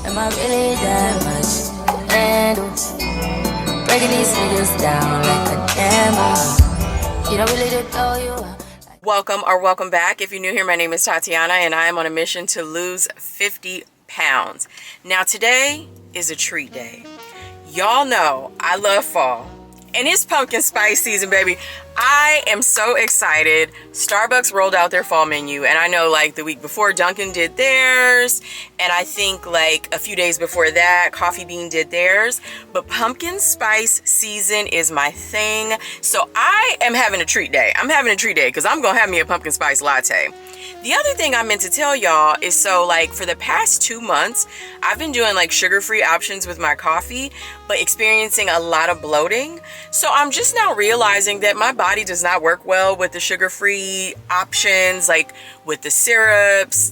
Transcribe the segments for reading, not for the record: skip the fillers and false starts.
Am I really that much? And breaking these niggas down like a camera. You don't really to throw you out. Welcome back. If you're new here, my name is Tatiana and I am on a mission to lose 50 pounds. Now today is a treat day. Y'all know I love fall and it's pumpkin spice season, baby. I am so excited. Starbucks rolled out their fall menu, and I know like the week before Dunkin' did theirs, and I think like a few days before that Coffee Bean did theirs, but pumpkin spice season is my thing. So I am having a treat day. I'm having a treat day because I'm gonna have me a pumpkin spice latte. The other thing I meant to tell y'all is, so like for the past 2 months, I've been doing like sugar-free options with my coffee, but experiencing a lot of bloating. So I'm just now realizing that my body does not work well with the sugar-free options, like with the syrups,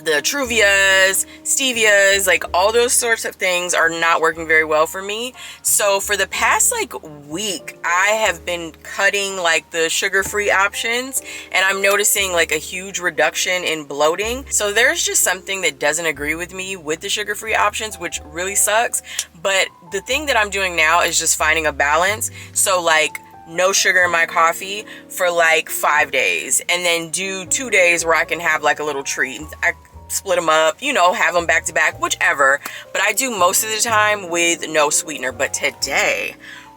the Truvias, Stevias, like all those sorts of things are not working very well for me. So for the past like week, I have been cutting like the sugar-free options, and I'm noticing like a huge reduction in bloating. So there's just something that doesn't agree with me with the sugar-free options, which really sucks. But the thing that I'm doing now is just finding a balance. So like no sugar in my coffee for like 5 days, and then do 2 days where I can have like a little treat. I split them up, you know, have them back to back, whichever. But I do most of the time with no sweetener. But today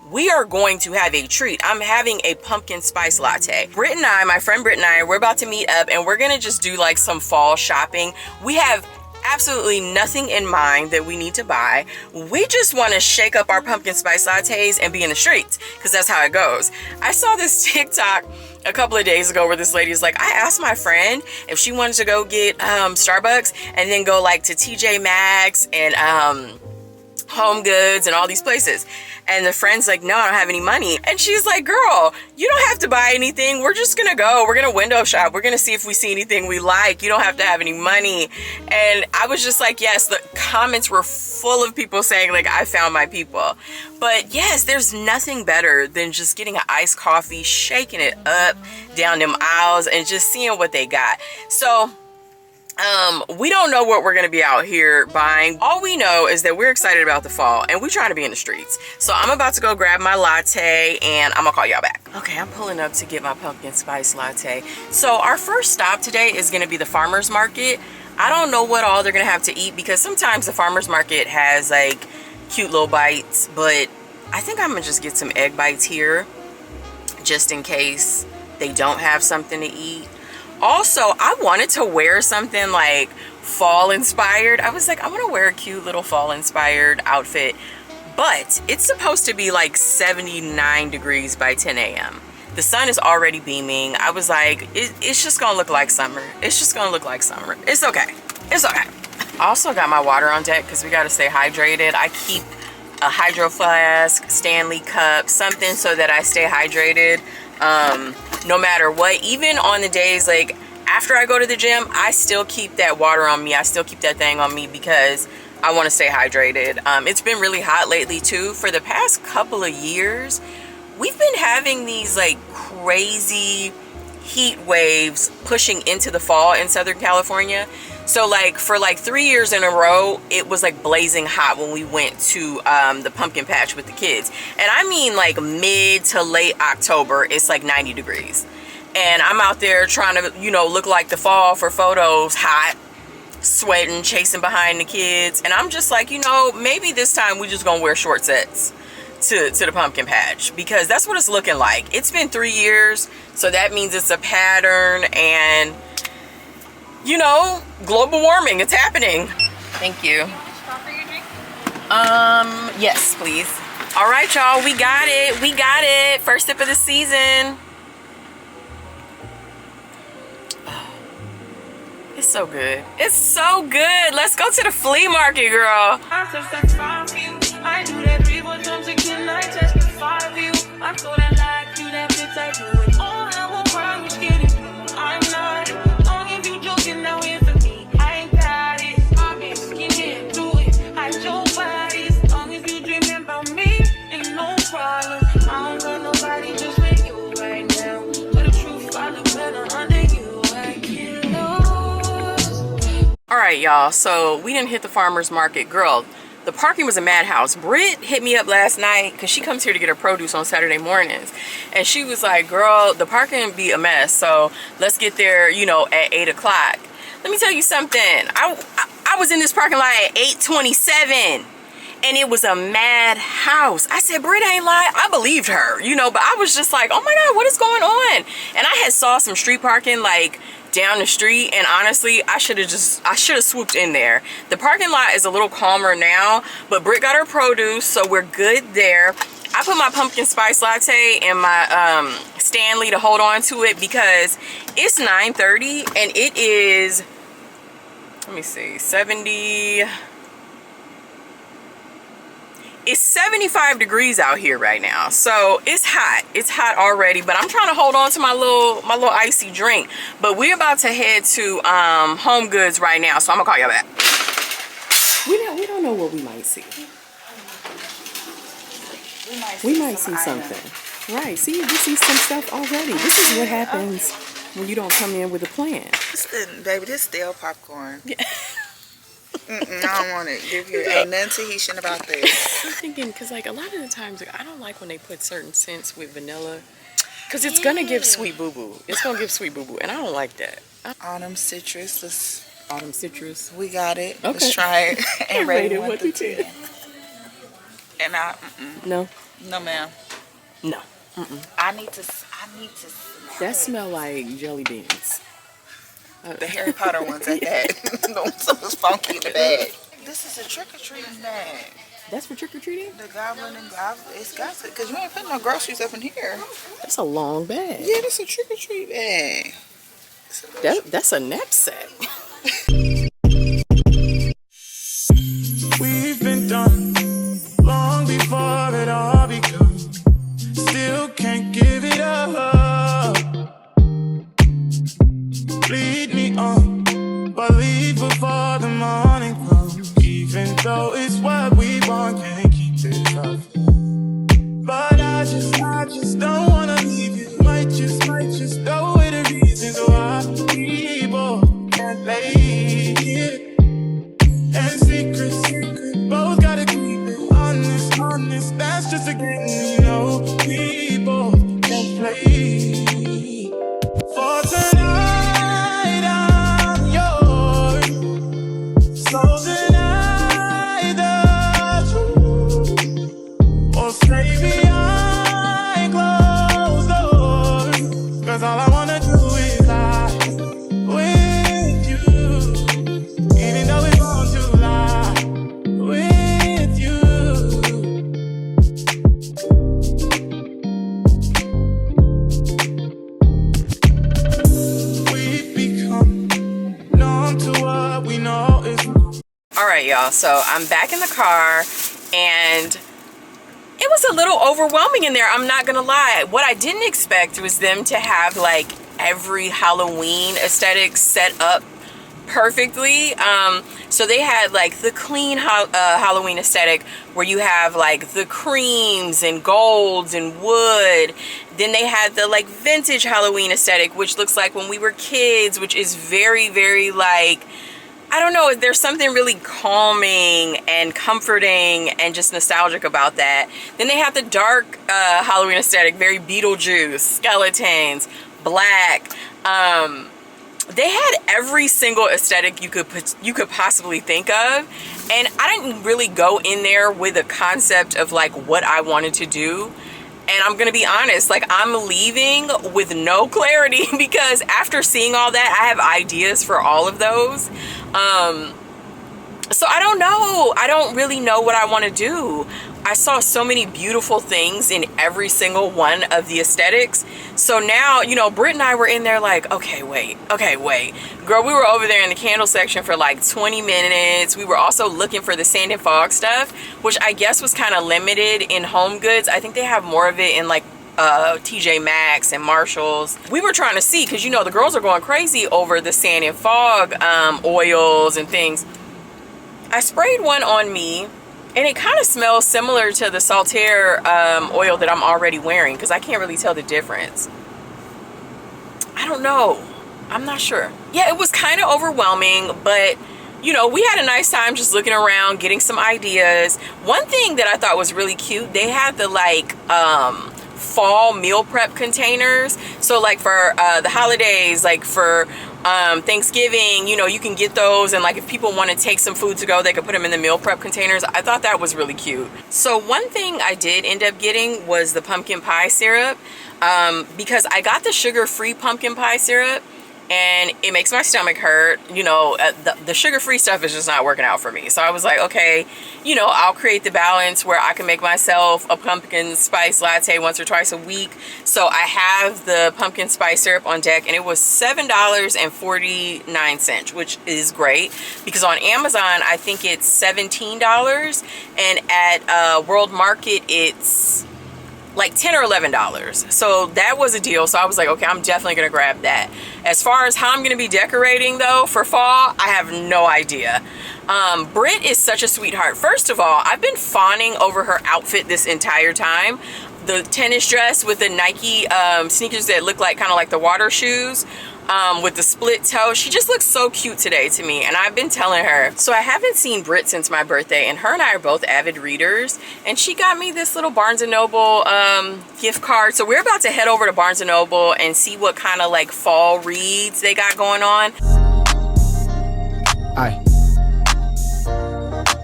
we are going to have a treat. I'm having a pumpkin spice latte. Britt and I, my friend Britt and I, we're about to meet up and we're gonna just do like some fall shopping. We have absolutely nothing in mind that we need to buy. We just want to shake up our pumpkin spice lattes and be in the streets, because that's how it goes. I saw this TikTok a couple of days ago where this lady is like, I asked my friend if she wanted to go get Starbucks and then go like to TJ Maxx and HomeGoods and all these places. And the friend's like, no, I don't have any money. And she's like, girl, you don't have to buy anything. We're just gonna go. We're gonna window shop. We're gonna see if we see anything we like. You don't have to have any money. And I was just like, yes, the comments were full of people saying like, I found my people. But yes, there's nothing better than just getting an iced coffee, shaking it up down them aisles and just seeing what they got. So we don't know what we're going to be out here buying. All we know is that we're excited about the fall and we're trying to be in the streets. So I'm about to go grab my latte and I'm gonna call y'all back. Okay, I'm pulling up to get my pumpkin spice latte. So our first stop today is going to be the farmer's market. I don't know what all they're going to have to eat, because sometimes the farmer's market has like cute little bites, but I think I'm gonna just get some egg bites here just in case they don't have something to eat. Also, I wanted to wear something like fall inspired. I was like, I want to wear a cute little fall inspired outfit, but it's supposed to be like 79 degrees by 10 a.m. The sun is already beaming. I was like, it's just gonna look like summer. It's just gonna look like summer. It's okay. It's okay. I also got my water on deck because we got to stay hydrated. I keep a hydro flask, Stanley cup, something so that I stay hydrated. No matter what, even on the days like after I go to the gym, I still keep that water on me. I still keep that thing on me because I want to stay hydrated. It's been really hot lately too. For the past couple of years, we've been having these like crazy heat waves pushing into the fall in Southern California. So like for like 3 years in a row, it was like blazing hot when we went to the pumpkin patch with the kids. And I mean like mid to late October, it's like 90 degrees. And I'm out there trying to, you know, look like the fall for photos, hot, sweating, chasing behind the kids. And I'm just like, you know, maybe this time we just gonna wear short sets to the pumpkin patch, because that's what it's looking like. It's been 3 years, so that means it's a pattern, and you know, global warming, it's happening. Thank you. Yes, please. All right, y'all, we got it. We got it. First sip of the season. Oh, it's so good. It's so good. Let's go to the flea market, girl. I do that 3 more times again. I testify for you. I'm so that like you, that bitch I do it. All I will promise get it. I'm not. Long if you joking now here for me. I ain't got it. I'm asking you do it. I your body. As long as you dreaming about me, ain't no problem. I don't got nobody just with you right now. But the truth, I look better under you. I can't lose. All right, right, y'all. So we didn't hit the farmer's market. Girl, the parking was a madhouse. Britt hit me up last night because she comes here to get her produce on Saturday mornings. And she was like, girl, the parking be a mess. So let's get there, you know, at 8 o'clock. Let me tell you something. I was in this parking lot at 8:27. And it was a madhouse. I said, Britt ain't lying. I believed her, you know, but I was just like, oh my God, what is going on? And I had saw some street parking like down the street, and honestly, I should have swooped in there. The parking lot is a little calmer now, but Britt got her produce, so we're good there. I put my pumpkin spice latte in my Stanley to hold on to it because it's 9:30 and it is, let me see, 70. It's 75 degrees out here right now, so it's hot. It's hot already, but I'm trying to hold on to my little icy drink. But we're about to head to HomeGoods right now, so I'm gonna call y'all back. We don't know what we might see. We might see something. Right? See, we see some stuff already. This is what happens when you don't come in with a plan. Baby, this stale popcorn. Yeah. I don't want it. Ain't nothing Tahitian about this. I'm thinking, because like a lot of the times, I don't like when they put certain scents with vanilla. Because it's going to give sweet boo-boo. It's going to give sweet boo-boo. And I don't like that. Autumn citrus. Autumn citrus. We got it. Okay. Let's try it. And rate it 1 through 10. And No. No, ma'am. No. I need to That smell like jelly beans. The Harry Potter ones at that. Something's funky in the bag. This is a trick-or-treating bag. That's for trick-or-treating? The goblin and goblin. It's got to, because you ain't putting no groceries up in here. That's a long bag. Yeah, that's a trick-or-treat bag. That's a knapsack. We've been done long before it all begun. Still can't give it up. Lead me on, but leave before the morning comes. Even though it's what we want, can't keep this up. But I just don't wanna leave you. Might just go with the reasons why we both can't lay here. And secret, both gotta keep it honest. That's just a game, you know. We both can't play. For tonight, I'm yours. So deny the truth, or stay behind closed doors. 'Cause all I wanna do is lie with you, even though it's wrong to lie with you. We've become numb to what we know is wrong. All right, y'all. So I'm back in the car, and it was a little overwhelming in there. I'm not gonna lie. What I didn't expect was them to have like every Halloween aesthetic set up perfectly. So they had like the clean Halloween aesthetic where you have like the creams and golds and wood. Then they had the like vintage Halloween aesthetic, which looks like when we were kids, which is very, very like, I don't know, there's something really calming and comforting and just nostalgic about that. Then they have the dark Halloween aesthetic, very Beetlejuice, skeletons, black. They had every single aesthetic you could possibly think of, and I didn't really go in there with a concept of like what I wanted to do. And I'm gonna be honest, like I'm leaving with no clarity because after seeing all that, I have ideas for all of those. So I don't know. I don't really know what I want to do. I saw so many beautiful things in every single one of the aesthetics. So now, you know, Britt and I were in there like, okay, wait. Girl, we were over there in the candle section for like 20 minutes. We were also looking for the sand and fog stuff, which I guess was kind of limited in HomeGoods. I think they have more of it in like TJ Maxx and Marshalls. We were trying to see, because you know the girls are going crazy over the sand and fog oils and things. I sprayed one on me, and it kind of smells similar to the Saltaire oil that I'm already wearing, because I can't really tell the difference. I don't know. I'm not sure. Yeah, it was kind of overwhelming, but you know, we had a nice time just looking around, getting some ideas. One thing that I thought was really cute, they had the like fall meal prep containers. So like for the holidays, like for Thanksgiving, you know, you can get those, and like if people want to take some food to go, they could put them in the meal prep containers. I thought that was really cute. So one thing I did end up getting was the pumpkin pie syrup, because I got the sugar-free pumpkin pie syrup and it makes my stomach hurt. You know, the sugar-free stuff is just not working out for me. So I was like, okay, you know, I'll create the balance where I can make myself a pumpkin spice latte once or twice a week. So I have the pumpkin spice syrup on deck, and it was $7.49, which is great because on Amazon I think it's $17, and at World Market it's like $10 or $11. So that was a deal. So I was like, okay, I'm definitely gonna grab that. As far as how I'm gonna be decorating though for fall, I have no idea. Britt is such a sweetheart. First of all, I've been fawning over her outfit this entire time. The tennis dress with the Nike sneakers that look like kind of like the water shoes, with the split toe. She just looks so cute today to me, and I've been telling her. So I haven't seen Britt since my birthday, and her and I are both avid readers, and she got me this little Barnes & Noble gift card. So we're about to head over to Barnes & Noble and see what kind of like fall reads they got going on. Aye.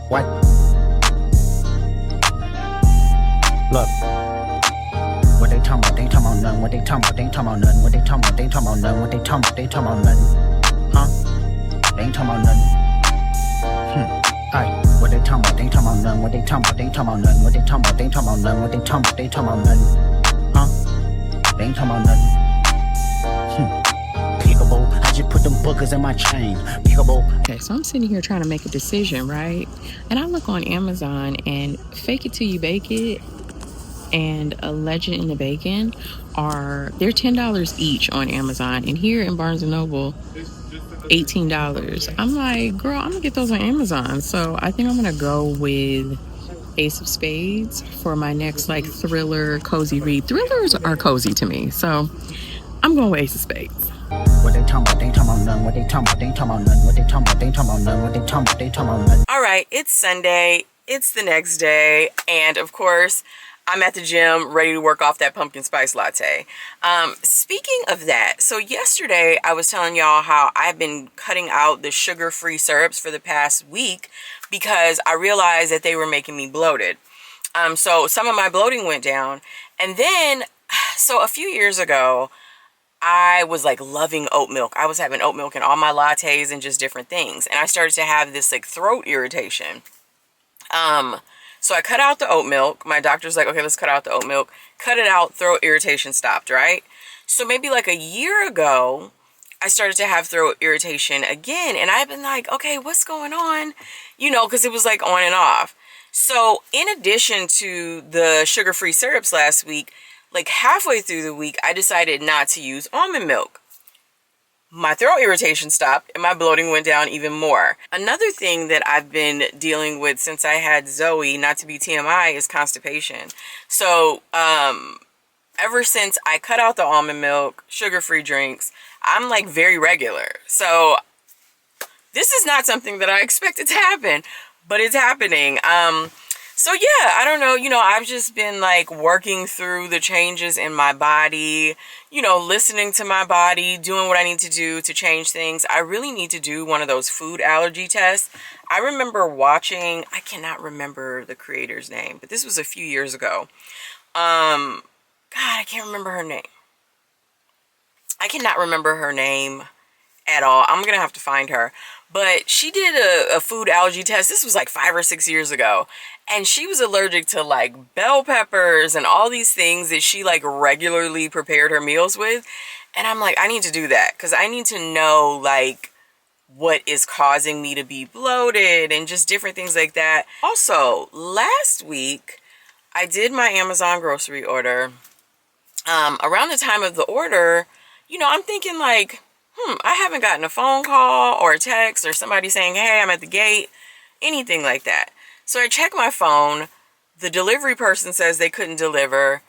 What? Look. What they talking about? They talking about none. What they talking about? They talking about none. What they talking about? They talking about none. What they talking about? They talking about none. Huh? They ain't talking about none. Aye. What they talking about? They talking about none. What they talking about? They talking about none. What they talking about? They talking about none. What they talking about? They talking about none. Huh? They ain't talking about none. Peekaboo. I just put them bookers in my chain. Peekaboo. Okay, so I'm sitting here trying to make a decision, right? And I look on Amazon, and Fake It Till You Bake It and A Legend in the Bacon they're $10 each on Amazon, and here in Barnes & Noble $18. I'm like, girl, I'm gonna get those on Amazon. So I think I'm gonna go with Ace of Spades for my next like thriller cozy read. Thrillers are cozy to me, so I'm going with Ace of Spades. What they talking about? They talking about none. What they talking about? They talking about none. What they talking about? They talking about none. What they talking about? They talking about none. All right, it's Sunday, it's the next day, and of course I'm at the gym ready to work off that pumpkin spice latte. Speaking of that, so yesterday I was telling y'all how I've been cutting out the sugar-free syrups for the past week because I realized that they were making me bloated. So some of my bloating went down. And then, so a few years ago, I was like loving oat milk. I was having oat milk in all my lattes and just different things. And I started to have this like throat irritation. So I cut out the oat milk. My doctor's like, okay, let's cut out the oat milk. Cut it out, throat irritation stopped, right? So maybe like a year ago, I started to have throat irritation again. And I've been like, okay, what's going on? You know, because it was like on and off. So in addition to the sugar-free syrups last week, like halfway through the week, I decided not to use almond milk. My throat irritation stopped and my bloating went down even more. Another thing that I've been dealing with since I had Zoe, not to be TMI, is constipation. So ever since I cut out the almond milk, sugar-free drinks, I'm like very regular. So this is not something that I expected to happen, but it's happening. So yeah, I don't know, you know, I've just been like working through the changes in my body, you know, listening to my body, doing what I need to do to change things. I really need to do one of those food allergy tests. I remember watching, I cannot remember the creator's name, but this was a few years ago. God, I can't remember her name. I cannot remember her name at all. I'm gonna have to find her. But she did a food allergy test. This was like 5 or 6 years ago. And she was allergic to like bell peppers and all these things that she like regularly prepared her meals with. And I'm like, I need to do that because I need to know like what is causing me to be bloated and just different things like that. Also, last week, I did my Amazon grocery order. Around the time of the order, you know, I'm thinking like, I haven't gotten a phone call or a text or somebody saying, hey, I'm at the gate, anything like that. So I check my phone. The delivery person says they couldn't deliver.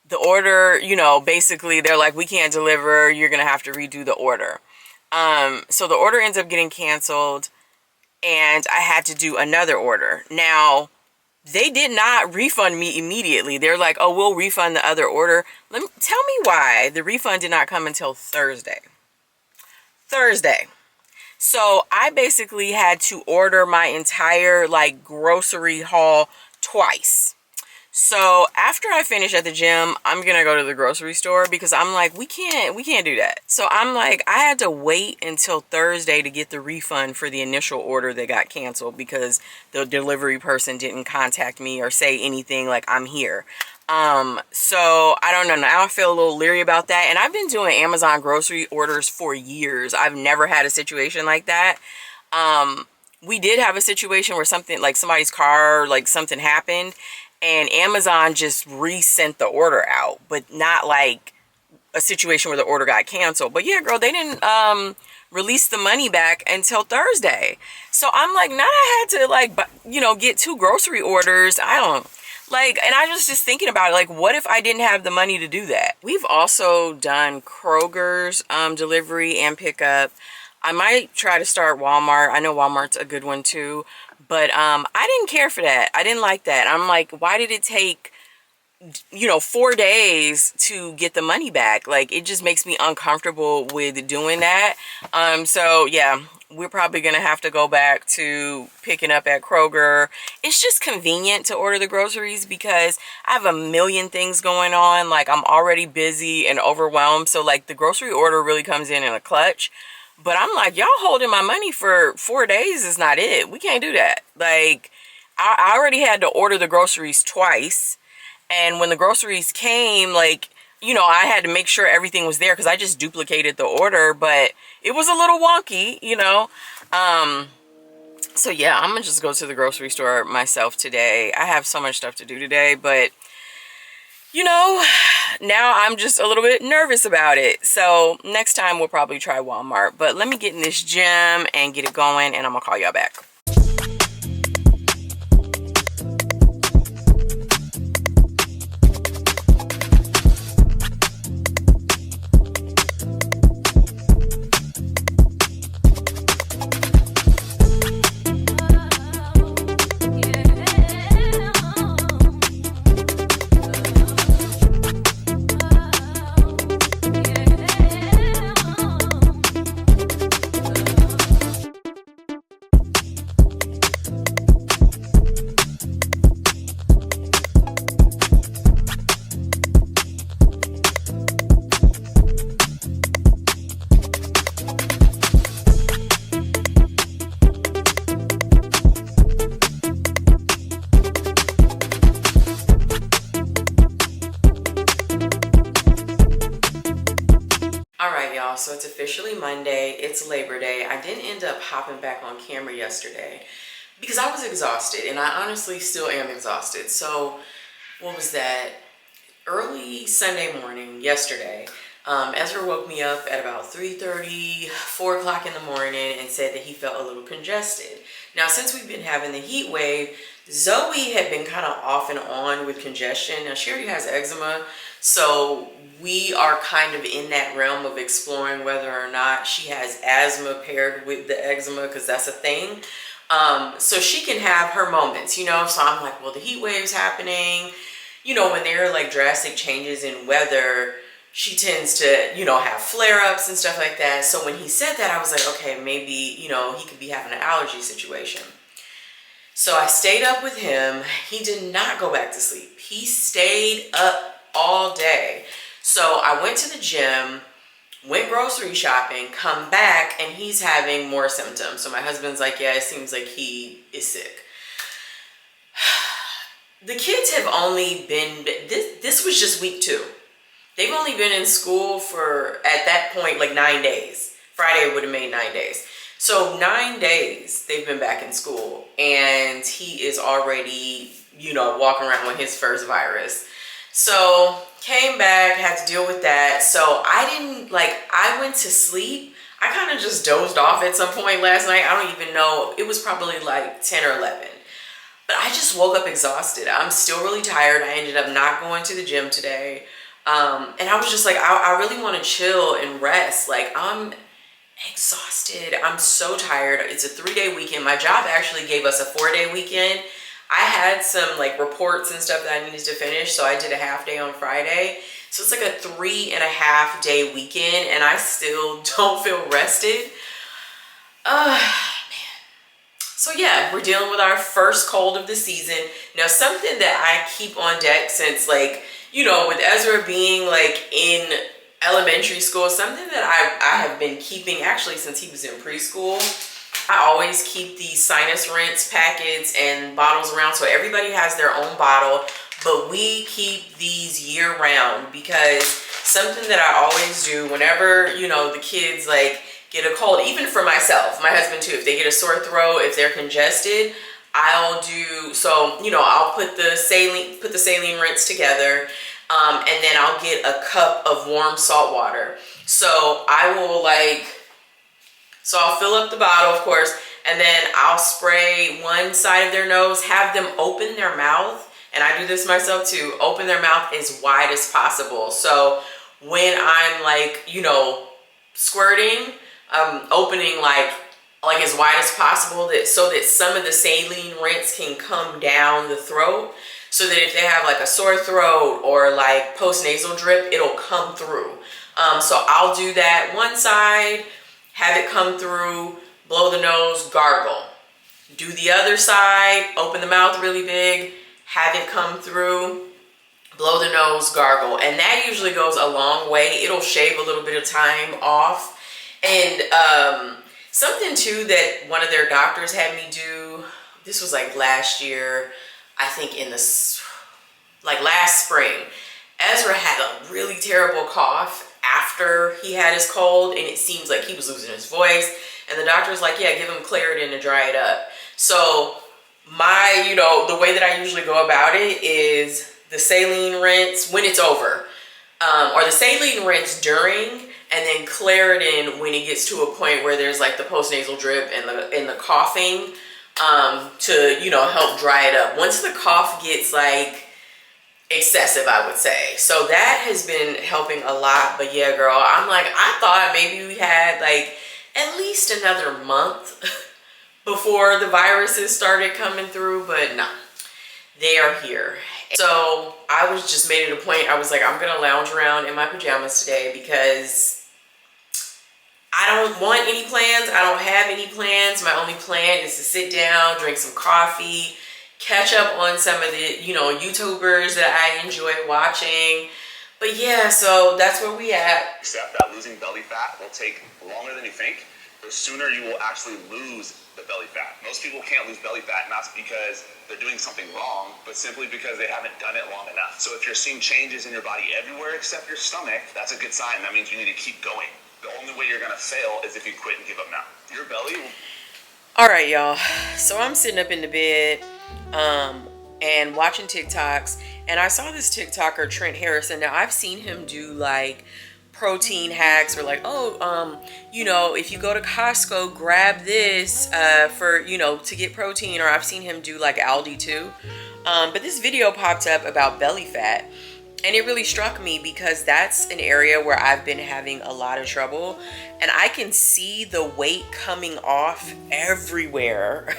The order, you know, basically they're like, we can't deliver. You're going to have to redo the order. So the order ends up getting canceled. and I had to do another order. Now, they did not refund me immediately. They're like, oh, we'll refund the other order. Tell me why the refund did not come until Thursday. So I basically had to order my entire like grocery haul twice. So after I finish at the gym, I'm gonna go to the grocery store because I'm like, we can't do that. So I'm like, I had to wait until Thursday to get the refund for the initial order that got canceled because the delivery person didn't contact me or say anything like I'm here. So I don't know, now I feel a little leery about that. And I've been doing Amazon grocery orders for years. I've never had a situation like that. We did have a situation where something like somebody's car, like something happened, and Amazon just resent the order out, but not like a situation where the order got canceled. But yeah, girl, they didn't release the money back until Thursday. So I'm like, now I had to like, you know, get 2 grocery orders. I don't like, and I was just thinking about it, like, what if I didn't have the money to do that? We've also done Kroger's delivery and pickup. I might try to start Walmart. I know Walmart's a good one too. But I didn't care for that. I didn't like that. I'm like, why did it take, you know, 4 days to get the money back? Like, it just makes me uncomfortable with doing that. So yeah, we're probably gonna have to go back to picking up at Kroger. It's just convenient to order the groceries because I have a million things going on. Like, I'm already busy and overwhelmed. So like the grocery order really comes in a clutch. But I'm like, y'all holding my money for 4 days is not it. We can't do that. Like, I already had to order the groceries twice. And when the groceries came, like, you know, I had to make sure everything was there because I just duplicated the order. But it was a little wonky, you know. So yeah, I'm going to just go to the grocery store myself today. I have so much stuff to do today, but you know, now I'm just a little bit nervous about it. So next time we'll probably try Walmart. But let me get in this gym and get it going, and I'm gonna call y'all back. So it's officially Monday. It's Labor Day. I didn't end up hopping back on camera yesterday because I was exhausted, and I honestly still am exhausted. So what was that? Early Sunday morning yesterday, Ezra woke me up at about 3:30, 4 o'clock in the morning and said that he felt a little congested. Now, since we've been having the heat wave, Zoe had been kind of off and on with congestion. Now, she already has eczema, so we are kind of in that realm of exploring whether or not she has asthma paired with the eczema, because that's a thing. So she can have her moments, you know. So I'm like, well, the heat wave's happening. You know, when there are like drastic changes in weather, she tends to, you know, have flare-ups and stuff like that. So when he said that, I was like, okay, maybe, you know, he could be having an allergy situation. So I stayed up with him. He did not go back to sleep. He stayed up all day. So I went to the gym, went grocery shopping, come back, and he's having more symptoms. So my husband's like, yeah, it seems like he is sick. The kids have only been, this was just week 2. They've only been in school for, at that point, like 9 days. Friday would have made 9 days. So 9 days they've been back in school, and he is already, you know, walking around with his first virus. So came back, had to deal with that. So I went to sleep. I kind of just dozed off at some point last night. I don't even know. It was probably like 10 or 11. But I just woke up exhausted. I'm still really tired. I ended up not going to the gym today. And I was just like, I really want to chill and rest. Like, I'm exhausted. I'm so tired. It's a 3-day weekend. My job actually gave us a 4-day weekend. I had some like reports and stuff that I needed to finish, so I did a half day on Friday. So it's like a 3.5-day weekend, and I still don't feel rested. Man. So yeah, we're dealing with our first cold of the season. Now, something that I keep on deck since, like, you know, with Ezra being like in elementary school, something that I have been keeping actually since he was in preschool. I always keep these sinus rinse packets and bottles around, so everybody has their own bottle, but we keep these year round, because something that I always do whenever, you know, the kids like get a cold, even for myself, my husband too, if they get a sore throat, if they're congested, I'll do, so, you know, I'll put the saline rinse together, and then I'll get a cup of warm salt water. So I will so I'll fill up the bottle, of course, and then I'll spray one side of their nose, have them open their mouth, and I do this myself too, open their mouth as wide as possible. So when I'm like, you know, squirting, opening like as wide as possible, so that some of the saline rinse can come down the throat, so that if they have like a sore throat or like post-nasal drip, it'll come through. So I'll do that one side, have it come through, blow the nose, gargle. Do the other side, open the mouth really big, have it come through, blow the nose, gargle. And that usually goes a long way. It'll shave a little bit of time off. And something too that one of their doctors had me do, this was like last year, I think in last spring, Ezra had a really terrible cough after he had his cold, and it seems like he was losing his voice, and the doctor's like, yeah, give him Claritin to dry it up. So my, you know, the way that I usually go about it is the saline rinse when it's over, or the saline rinse during, and then Claritin when it gets to a point where there's like the post-nasal drip and the coughing, to, you know, help dry it up. Once the cough gets like excessive, I would say. So that has been helping a lot. But yeah, girl, I'm like, I thought maybe we had like at least another month before the viruses started coming through, but no, they are here. So I was just made it a point. I was like, I'm gonna lounge around in my pajamas today, because I don't want any plans. I don't have any plans. My only plan is to sit down, drink some coffee, catch up on some of the, you know, YouTubers that I enjoy watching. But yeah, so that's where we at. Except that losing belly fat will take longer than you think. The sooner you will actually lose the belly fat. Most people can't lose belly fat, not because they're doing something wrong, but simply because they haven't done it long enough. So if you're seeing changes in your body everywhere except your stomach, that's a good sign. That means you need to keep going. The only way you're gonna fail is if you quit and give up now. Your belly will... All right, y'all. So I'm sitting up in the bed, and watching TikToks, and I saw this TikToker, Trent Harrison. Now I've seen him do like protein hacks, or like, you know, if you go to Costco, grab this for, you know, to get protein. Or I've seen him do like Aldi too. But this video popped up about belly fat, and it really struck me, because that's an area where I've been having a lot of trouble, and I can see the weight coming off everywhere.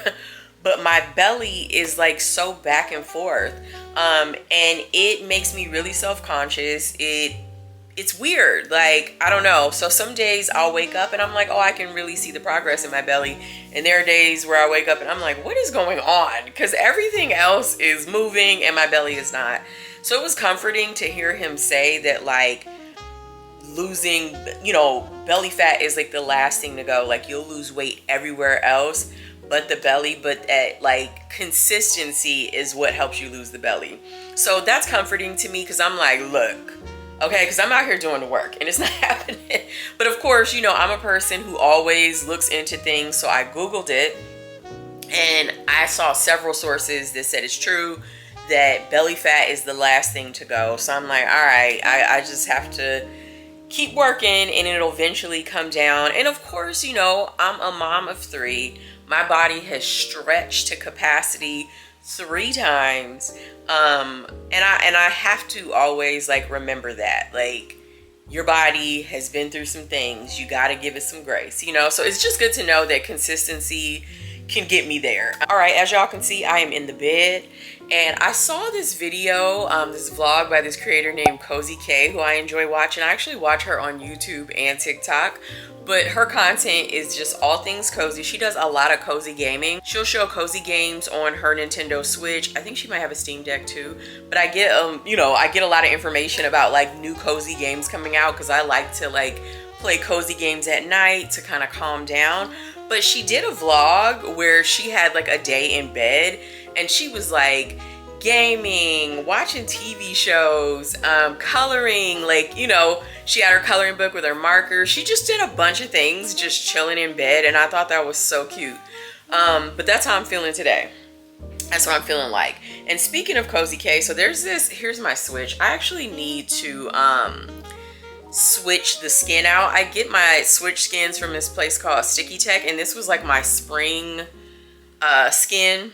But my belly is like so back and forth, and it makes me really self-conscious. It's weird, like, I don't know. So some days I'll wake up and I'm like, oh, I can really see the progress in my belly, and there are days where I wake up and I'm like, what is going on? Because everything else is moving and my belly is not. So it was comforting to hear him say that, like, losing, you know, belly fat is like the last thing to go. Like, you'll lose weight everywhere else but the belly, but at like consistency is what helps you lose the belly. So that's comforting to me, because I'm like, look, okay, because I'm out here doing the work and it's not happening. But of course, you know, I'm a person who always looks into things, so I Googled it, and I saw several sources that said it's true that belly fat is the last thing to go. So I'm like, all right, I just have to keep working and it'll eventually come down. And of course, you know, I'm a mom of 3. My body has stretched to capacity 3 times. And I have to always like remember that, like, your body has been through some things. You got to give it some grace, you know? So it's just good to know that consistency can get me there. All right, as y'all can see, I am in the bed, and I saw this video, this vlog by this creator named Cozy K, who I enjoy watching. I actually watch her on YouTube and TikTok, but her content is just all things cozy. She does a lot of cozy gaming. She'll show cozy games on her Nintendo Switch. I think she might have a Steam Deck too, but I get you know, I get a lot of information about like new cozy games coming out, because I like to like play cozy games at night to kind of calm down. But she did a vlog where she had like a day in bed, and she was like gaming, watching TV shows, coloring, like, you know, she had her coloring book with her markers. She just did a bunch of things just chilling in bed, and I thought that was so cute. But that's how I'm feeling today. That's what I'm feeling like. And speaking of Cozy K, so there's this, here's my switch. I actually need to switch the skin out. I get my switch skins from this place called Sticky Tech, and this was like my spring skin,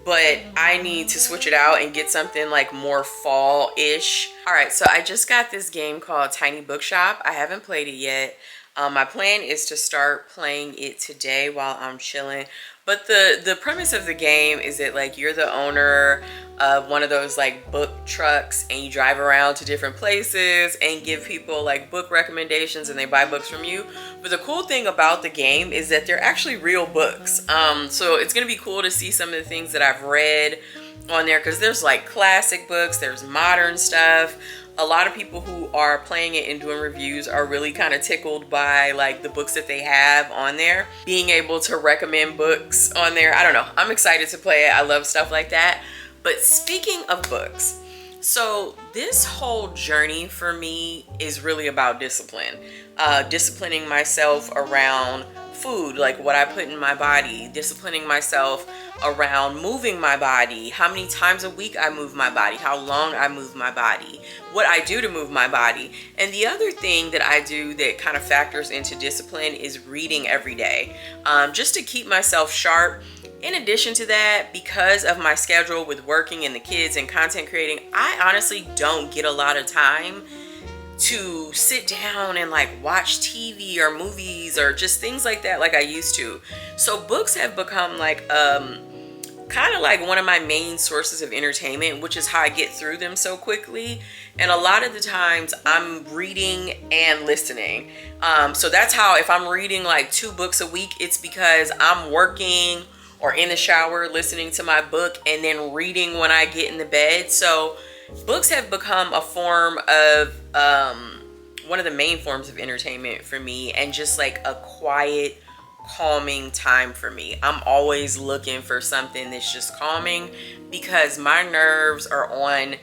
but I need to switch it out and get something like more fall-ish. All right, so I just got this game called Tiny Bookshop. I haven't played it yet. My plan is to start playing it today while I'm chilling. But the premise of the game is that like you're the owner of one of those like book trucks, and you drive around to different places and give people like book recommendations, and they buy books from you. But the cool thing about the game is that they're actually real books. So it's gonna be cool to see some of the things that I've read on there, because there's like classic books, there's modern stuff. A lot of people who are playing it and doing reviews are really kind of tickled by like the books that they have on there. Being able to recommend books on there, I don't know. I'm excited to play it. I love stuff like that. But speaking of books, so this whole journey for me is really about discipline. Disciplining myself around food, like what I put in my body, disciplining myself around moving my body, how many times a week I move my body, how long I move my body, what I do to move my body. And the other thing that I do that kind of factors into discipline is reading every day, just to keep myself sharp. In addition to that, because of my schedule with working and the kids and content creating, I honestly don't get a lot of time to sit down and like watch TV or movies or just things like that like I used to. So books have become like kind of like one of my main sources of entertainment, which is how I get through them so quickly. And a lot of the times I'm reading and listening. So that's how, if I'm reading like 2 books a week, it's because I'm working or in the shower listening to my book and then reading when I get in the bed. So books have become a form of one of the main forms of entertainment for me, and just like a quiet, calming time for me. I'm always looking for something that's just calming, because my nerves are on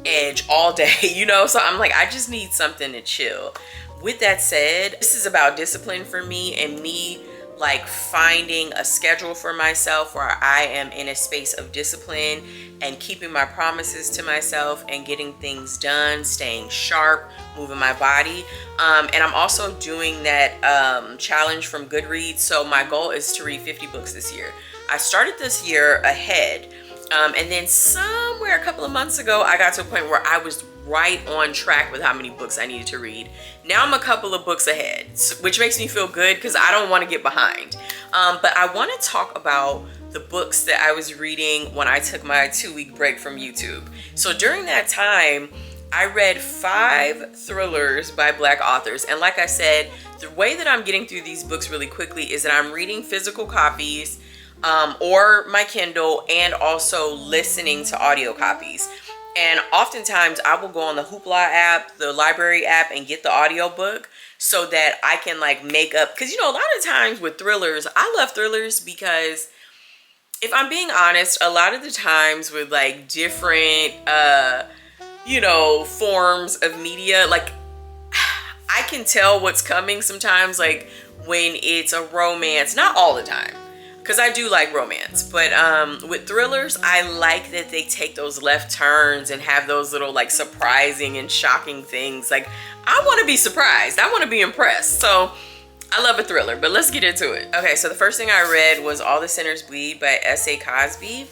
edge all day, you know? So I'm like, I just need something to chill. With that said, this is about discipline for me, and me like finding a schedule for myself where I am in a space of discipline and keeping my promises to myself and getting things done, staying sharp, moving my body. And I'm also doing that challenge from Goodreads. So my goal is to read 50 books this year. I started this year ahead. And then somewhere a couple of months ago, I got to a point where I was right on track with how many books I needed to read. Now I'm a couple of books ahead, which makes me feel good because I don't want to get behind. But I want to talk about the books that I was reading when I took my 2-week break from YouTube. So during that time, I read 5 thrillers by Black authors. And like I said, the way that I'm getting through these books really quickly is that I'm reading physical copies or my Kindle, and also listening to audio copies. And oftentimes I will go on the Hoopla app, the library app, and get the audiobook so that I can like make up. Because, you know, a lot of times with thrillers, I love thrillers because, if I'm being honest, a lot of the times with like different, you know, forms of media, like I can tell what's coming sometimes, like when it's a romance, not all the time, because I do like romance, but with thrillers, I like that they take those left turns and have those little like surprising and shocking things. Like, I want to be surprised. I want to be impressed. So I love a thriller, but let's get into it. Okay, so the first thing I read was All the Sinners Bleed by S.A. Cosby.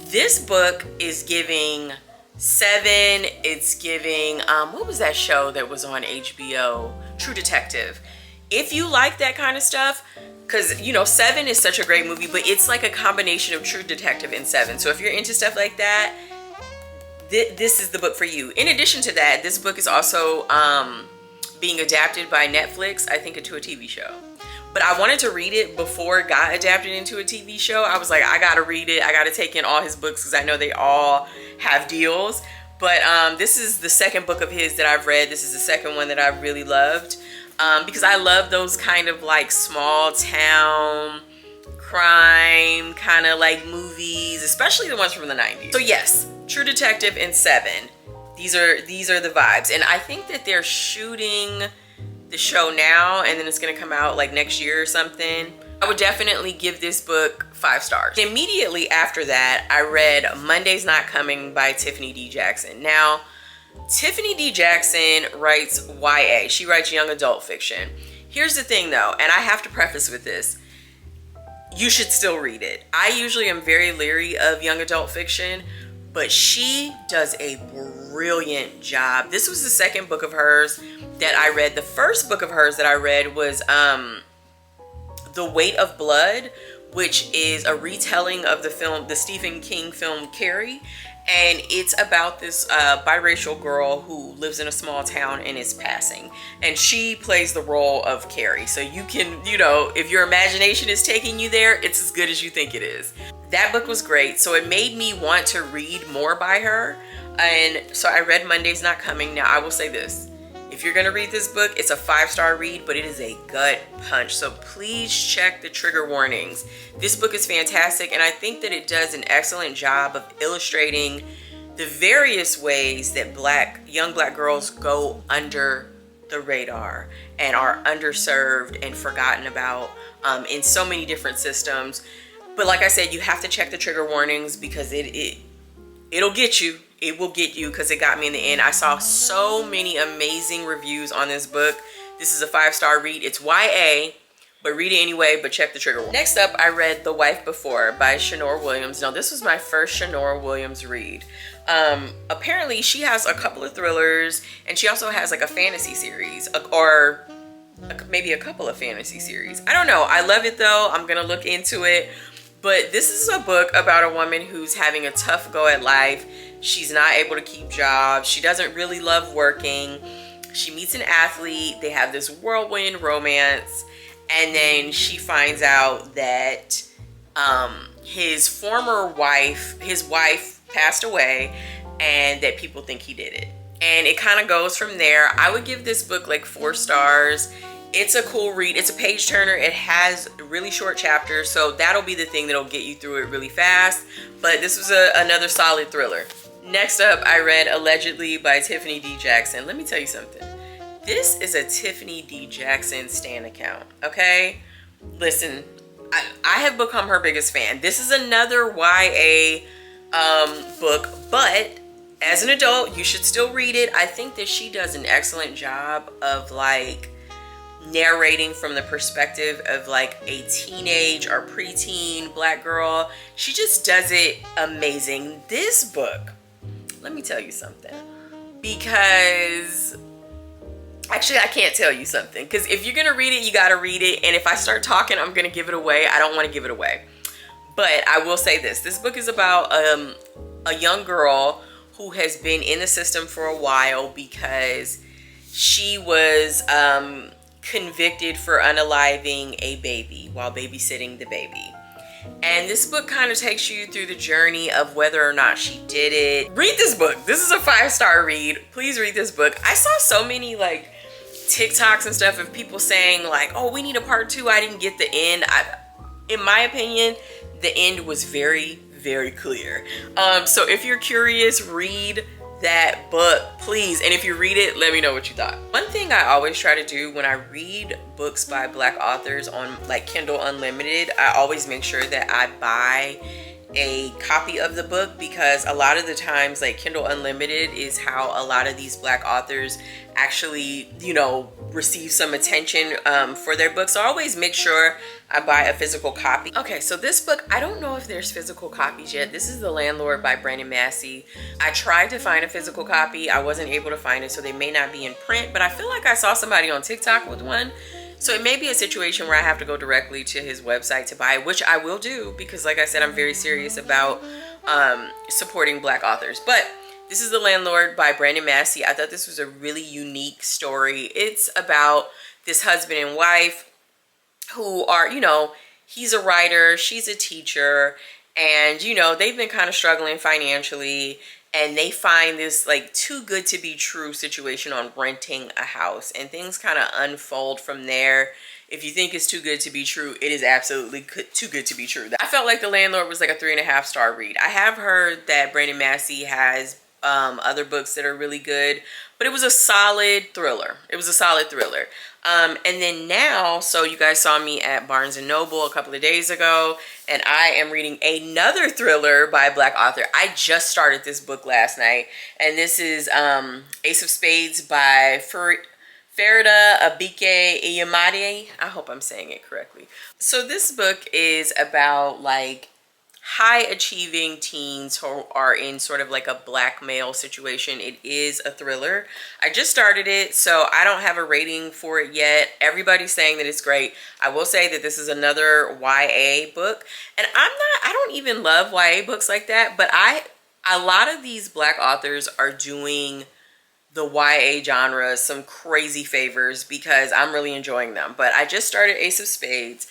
This book is giving 7, it's giving, what was that show that was on HBO? True Detective. If you like that kind of stuff, because, you know, 7 is such a great movie, but it's like a combination of True Detective and 7. So if you're into stuff like that, this is the book for you. In addition to that, this book is also being adapted by Netflix, I think, into a TV show. But I wanted to read it before it got adapted into a TV show. I was like, I gotta read it. I gotta take in all his books because I know they all have deals. But this is the second book of his that I've read. This is the second one that I really loved. Because I love those kind of like small town crime kind of like movies, especially the ones from the 90s. So yes, True Detective and 7. These are the vibes. And I think that they're shooting the show now and then it's gonna come out like next year or something. I would definitely give this book 5 stars. Immediately after that, I read Monday's Not Coming by Tiffany D. Jackson. Now, Tiffany D. Jackson writes YA. She writes young adult fiction. Here's the thing though, and I have to preface with this. You should still read it. I usually am very leery of young adult fiction, but she does a brilliant job. This was the second book of hers that I read. The first book of hers that I read was The Weight of Blood, which is a retelling of the Stephen King film Carrie. And it's about this biracial girl who lives in a small town and is passing. And she plays the role of Carrie. So you can, you know, if your imagination is taking you there, it's as good as you think it is. That book was great. So it made me want to read more by her. And so I read Monday's Not Coming. Now I will say this. If you're gonna read this book, it's a 5-star read, but it is a gut punch. So please check the trigger warnings. This book is fantastic, and I think that it does an excellent job of illustrating the various ways that young black girls go under the radar and are underserved and forgotten about in so many different systems. But like I said, you have to check the trigger warnings because it'll get you. It will get you because it got me in the end. I saw so many amazing reviews on this book. This is a 5-star read. It's YA, but read it anyway, but check the trigger warning. Next up, I read The Wife Before by Shanora Williams. Now, this was my first Shanora Williams read. Apparently, she has a couple of thrillers, and she also has like a fantasy series, or maybe a couple of fantasy series. I don't know. I love it though. I'm gonna look into it. But this is a book about a woman who's having a tough go at life. She's not able to keep jobs. She doesn't really love working. She meets an athlete. They have this whirlwind romance. And then she finds out that his wife passed away and that people think he did it. And it kind of goes from there. I would give this book like 4 stars. It's a cool read. It's a page turner. It has really short chapters, so that'll be the thing that'll get you through it really fast. But this was another solid thriller. Next up, I read Allegedly by Tiffany D. Jackson. Let me tell you something. This is a Tiffany D. Jackson stan account, okay? Listen, I have become her biggest fan. This is another YA book, but as an adult, you should still read it. I think that she does an excellent job of like narrating from the perspective of like a teenage or preteen black girl. She just does it amazing. This book, let me tell you something, because actually I can't tell you something, because if you're gonna read it, you gotta read it, and if I start talking, I'm gonna give it away. I don't want to give it away, but I will say this book is about a young girl who has been in the system for a while because she was convicted for unaliving a baby while babysitting the baby. And this book kind of takes you through the journey of whether or not she did it. Read this book. This is a 5-star read. Please read this book. I saw so many like TikToks and stuff of people saying like, oh, we need a part 2. I didn't get the end. In my opinion, the end was very, very clear. So if you're curious, read that book, please. And if you read it, let me know what you thought. One thing I always try to do when I read books by black authors on like Kindle Unlimited, I always make sure that I buy a copy of the book, because a lot of the times, like, Kindle Unlimited is how a lot of these Black authors actually, you know, receive some attention for their books. So I always make sure I buy a physical copy. Okay, so this book, I don't know if there's physical copies yet. This is The Landlord by Brandon Massey. I tried to find a physical copy. I wasn't able to find it, so they may not be in print, but I feel like I saw somebody on TikTok with one. So it may be a situation where I have to go directly to his website to buy it, which I will do, because like I said, I'm very serious about supporting Black authors. But this is The Landlord by Brandon Massey. I thought this was a really unique story. It's about this husband and wife who are, you know, he's a writer, she's a teacher, and, you know, they've been kind of struggling financially, and they find this like too good to be true situation on renting a house, and things kind of unfold from there. If you think it's too good to be true, it is absolutely too good to be true. I felt like The Landlord was like a 3.5-star read. I have heard that Brandon Massey has other books that are really good, but it was a solid thriller. It was a solid thriller. And then now, so you guys saw me at Barnes & Noble a couple of days ago, and I am reading another thriller by a Black author. I just started this book last night, and this is Ace of Spades by Farida Abike Iyamade. I hope I'm saying it correctly. So this book is about like high achieving teens who are in sort of like a blackmail situation. It is a thriller. I just started it, so I don't have a rating for it yet. Everybody's saying that it's great. I will say that this is another YA book, and I don't even love YA books like that, but a lot of these Black authors are doing the YA genre some crazy favors, because I'm really enjoying them. But I just started Ace of Spades,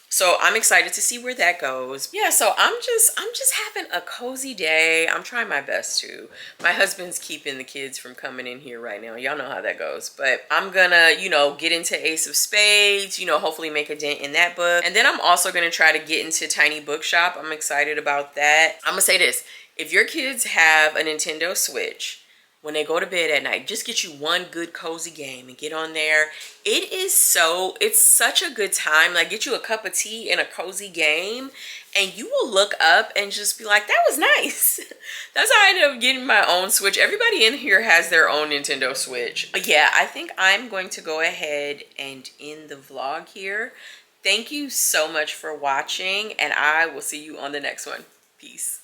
so I'm excited to see where that goes. Yeah, so I'm just having a cozy day. I'm trying my best to. My husband's keeping the kids from coming in here right now. Y'all know how that goes. But I'm gonna, you know, get into Ace of Spades, you know, hopefully make a dent in that book. And then I'm also gonna try to get into Tiny Bookshop. I'm excited about that. I'm gonna say this. If your kids have a Nintendo Switch, when they go to bed at night, just get you one good cozy game and get on there. It's such a good time. Like, get you a cup of tea and a cozy game, and you will look up and just be like, that was nice. That's how I ended up getting my own Switch. Everybody in here has their own Nintendo Switch. But yeah, I think I'm going to go ahead and end the vlog here. Thank you so much for watching, and I will see you on the next one. Peace.